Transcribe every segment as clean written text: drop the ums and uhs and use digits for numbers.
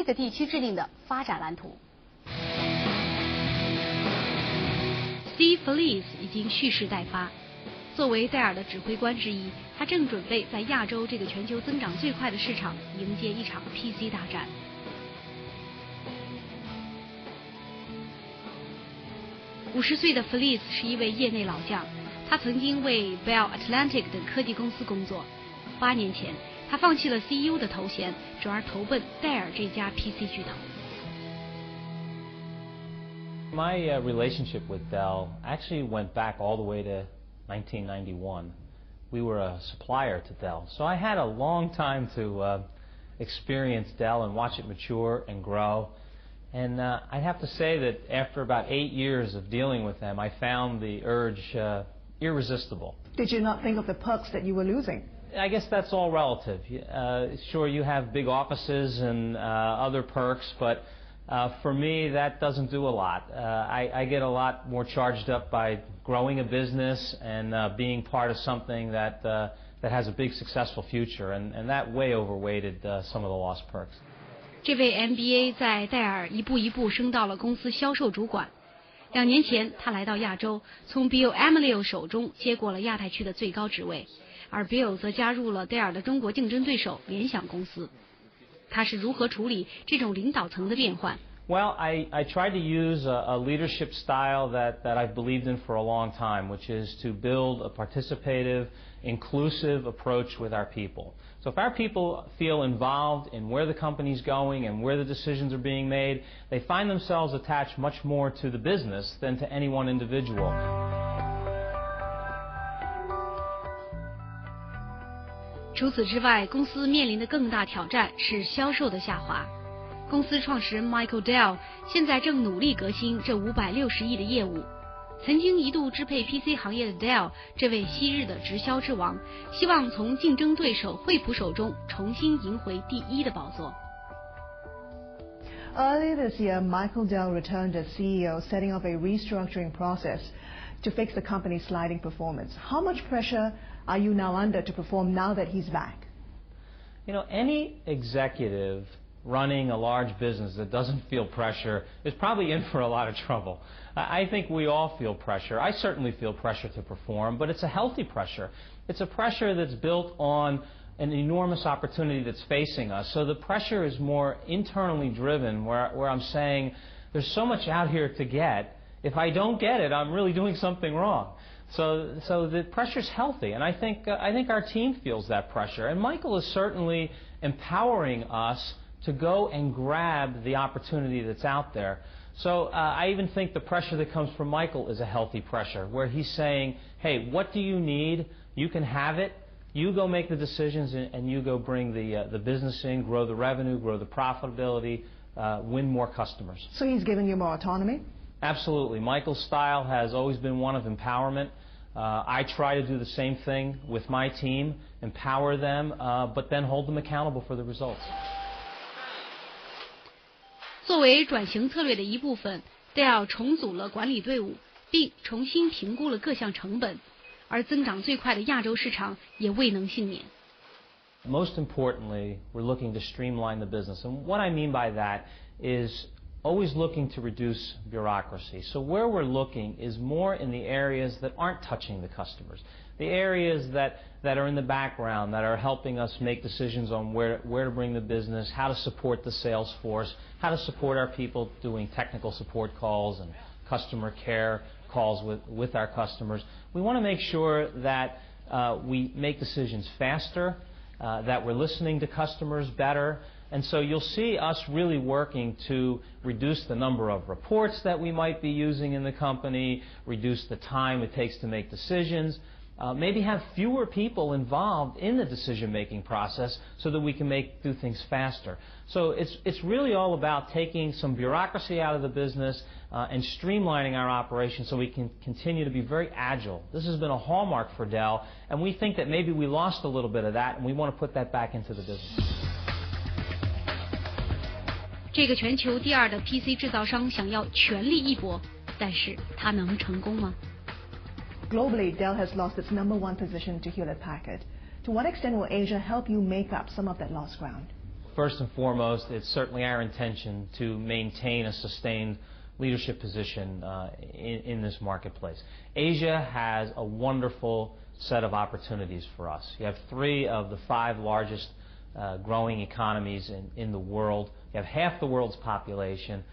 个地区制定的发展蓝图。Steve Felice 已经蓄势待发。作为戴尔的指挥官之一，他正准备在亚洲这个全球增长最快的市场迎接一场 PC 大战。50岁的 Felice 是一位业内老将，他曾经为 Bell Atlantic 等科技公司工作。8年前，他放弃了 CEO 的头衔，转而投奔戴尔这家 PC 巨头。My relationship with Dell actually went back all the way to 1991. We were a supplier to Dell, so I had a long time to experience Dell and watch it mature and grow. And I'd have to say that after about 8 years of dealing with them, I found the urge irresistible. Did you not think of the perks that you were losing? I guess that's all relative. Sure, you have big offices and other perks, but for me, that doesn't do a lot. I get a lot more charged up by growing a business and being part of something that has a big successful future, and that way overweighted some of the lost perks. 这位 MBA 在戴尔一步一步升到了公司销售主管。2年前，他来到亚洲，从 Bill Amelio 手中接过了亚太区的最高职位，而 Bill 则加入了戴尔的中国竞争对手联想公司。他是如何处理这种领导层的变换？ Well, I tried to use a leadership style that I've believed in for a long time, which is to build a participative, inclusive approach with our people. So if our people feel involved in where the company's going and where the decisions are being made, they find themselves attached much more to the business than to any one individual. 除此之外，公司面临的更大挑战是销售的下滑。公司创始人 Michael Dell 现在正努力革新这560亿的业务。曾经一度支配 PC 行业的 Dell， 这位昔日的直销之王，希望从竞争对手惠普手中重新赢回第一的宝座。Earlier this year, Michael Dell returned as CEO, setting up a restructuring process to fix the company's sliding performance. How much pressure are you now under to perform now that he's back? You know, any executive running a large business that doesn't feel pressure is probably in for a lot of trouble. I think we all feel pressure. I certainly feel pressure to perform, but it's a healthy pressure. It's a pressure that's built on an enormous opportunity that's facing us. So the pressure is more internally driven, where I'm saying there's so much out here to get. If I don't get it, I'm really doing something wrong. So the pressure's healthy, and I think our team feels that pressure. And Michael is certainly empowering us to go and grab the opportunity that's out there. So I even think the pressure that comes from Michael is a healthy pressure, where he's saying, hey, what do you need? You can have it. You go make the decisions, and you go bring the business in, grow the revenue, grow the profitability, win more customers. So he's giving you more autonomy? Absolutely. Michael's style has always been one of empowerment. I try to do the same thing with my team, empower them, but then hold them accountable for the results. 作为转型策略的一部分，戴尔重组了管理队伍，并重新评估了各项成本，而增长最快的亚洲市场也未能幸免。Most importantly, we're looking to streamline the business, and what I mean by that is always looking to reduce bureaucracy. So where we're looking is more in the areas that aren't touching the customers, the areas that are in the background, that are helping us make decisions on where to bring the business, how to support the sales force, how to support our people doing technical support calls and customer care calls with our customers. We want to make sure that we make decisions faster, that we're listening to customers better. And so you'll see us really working to reduce the number of reports that we might be using in the company, reduce the time it takes to make decisions, maybe have fewer people involved in the decision-making process so that we can do things faster. So it's really all about taking some bureaucracy out of the business and streamlining our operations so we can continue to be very agile. This has been a hallmark for Dell, and we think that maybe we lost a little bit of that, and we want to put that back into the business. 这个全球第2的 PC 制造商想要全力一搏，但是它能成功吗？ Globally, Dell has lost its #1 position to Hewlett-Packard. To what extent will Asia help you make up some of that lost ground? first and foremost, it's certainly our intention to maintain a sustained leadership position in this marketplace. Asia has a wonderful set of opportunities for us. You have 3 of the 5 largest growing economies in the world. You have half the world's population.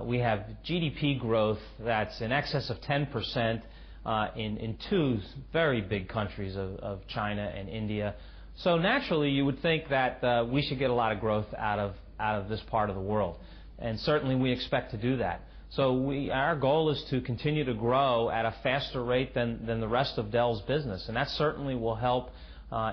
We have GDP growth that's in excess of 10% in 2 very big countries of China and India. So naturally, you would think that we should get a lot of growth out of this part of the world, and certainly we expect to do that. So our goal is to continue to grow at a faster rate than the rest of Dell's business, and that certainly will help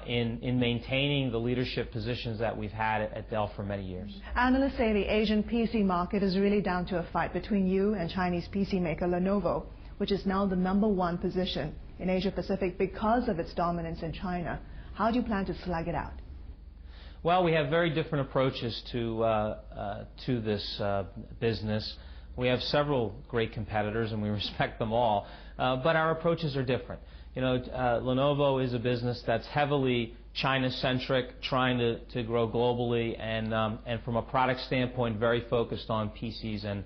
in maintaining the leadership positions that we've had at Dell for many years. Analysts say the Asian PC market is really down to a fight between you and Chinese PC maker Lenovo, which is now the #1 position in Asia Pacific because of its dominance in China. How do you plan to slug it out? Well, we have very different approaches to this business. We have several great competitors, and we respect them all, but our approaches are different. You know, Lenovo is a business that's heavily China-centric, trying to grow globally, and from a product standpoint, very focused on PCs and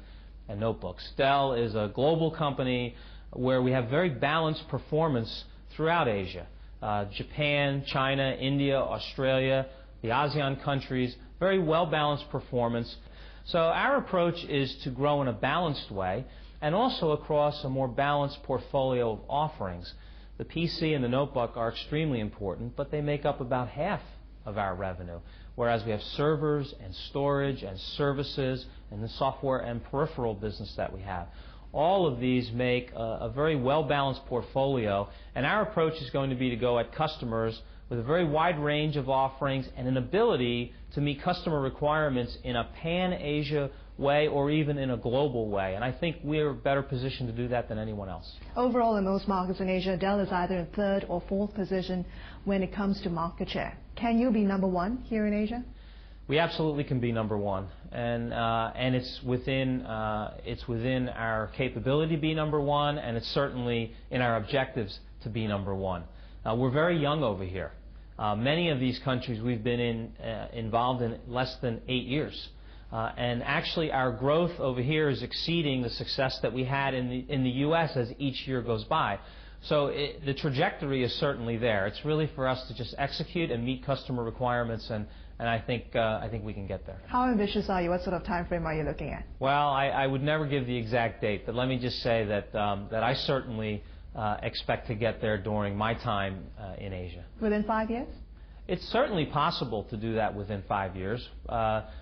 notebooks. Dell is a global company where we have very balanced performance throughout Asia. Japan, China, India, Australia, the ASEAN countries, very well-balanced performance. So our approach is to grow in a balanced way and also across a more balanced portfolio of offerings. The PC and the notebook are extremely important, but they make up about half of our revenue, whereas we have servers and storage and services and the software and peripheral business that we have. All of these make a very well-balanced portfolio, and our approach is going to be to go at customers with a very wide range of offerings and an ability to meet customer requirements in a pan-Asia way or even in a global way. And I think we're better positioned to do that than anyone else. Overall, in most markets in Asia, Dell is either in 3rd or 4th position when it comes to market share. Can you be #1 here in Asia? We absolutely can be #1, and it's within our capability to be #1, and it's certainly in our objectives to be #1. We're very young over here. Many of these countries we've been involved in less than 8 years, and actually our growth over here is exceeding the success that we had in the U.S. as each year goes by. So the trajectory is certainly there. It's really for us to just execute and meet customer requirements, and I think we can get there. How ambitious are you? What sort of time frame are you looking at? Well, I would never give the exact date, but let me just say that I certainly expect to get there during my time in Asia. Within 5 years? It's certainly possible to do that within 5 years.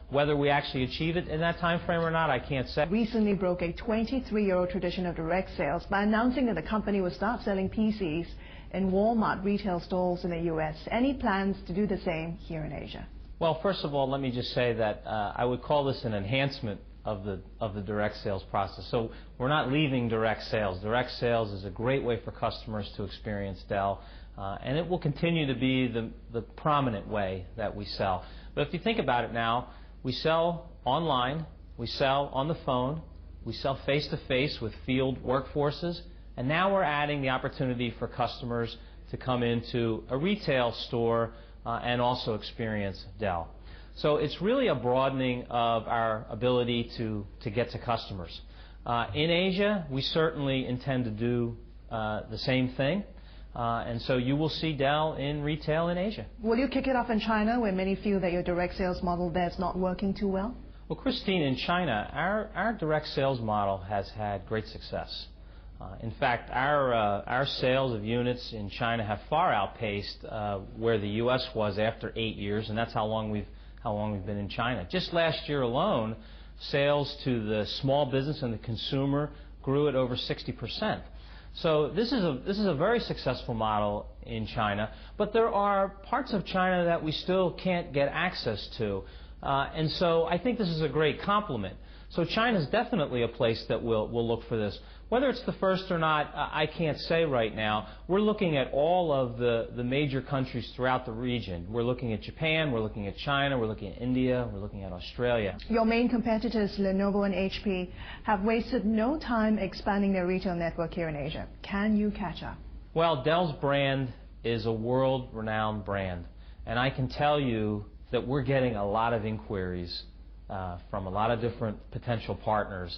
Whether we actually achieve it in that time frame or not, I can't say. Recently broke a 23-year-old tradition of direct sales by announcing that the company would start selling PCs in Walmart retail stores in the U.S. Any plans to do the same here in Asia? Well, first of all, let me just say that I would call this an enhancement of the direct sales process. So we're not leaving direct sales. Direct sales is a great way for customers to experience Dell, and it will continue to be the prominent way that we sell. But if you think about it now, we sell online, we sell on the phone, we sell face-to-face with field workforces, and now we're adding the opportunity for customers to come into a retail store and also experience Dell. So it's really a broadening of our ability to get to customers. In Asia, we certainly intend to do the same thing, and so you will see Dell in retail in Asia. Will you kick it off in China, where many feel that your direct sales model there is not working too well? Well, Christine, in China, our direct sales model has had great success. In fact, our sales of units in China have far outpaced where the U.S. was after 8 years, and that's how long we've been in China. Just last year alone, sales to the small business and the consumer grew at over 60%. So this is a very successful model in China, but there are parts of China that we still can't get access to, and so I think this is a great complement. So China is definitely a place that we'll look for this. Whether it's the first or not, I can't say right now. We're looking at all of the major countries throughout the region. We're looking at Japan, we're looking at China, we're looking at India, we're looking at Australia. Your main competitors, Lenovo and HP, have wasted no time expanding their retail network here in Asia. Can you catch up? Well, Dell's brand is a world-renowned brand, and I can tell you that we're getting a lot of inquiries from a lot of different potential partners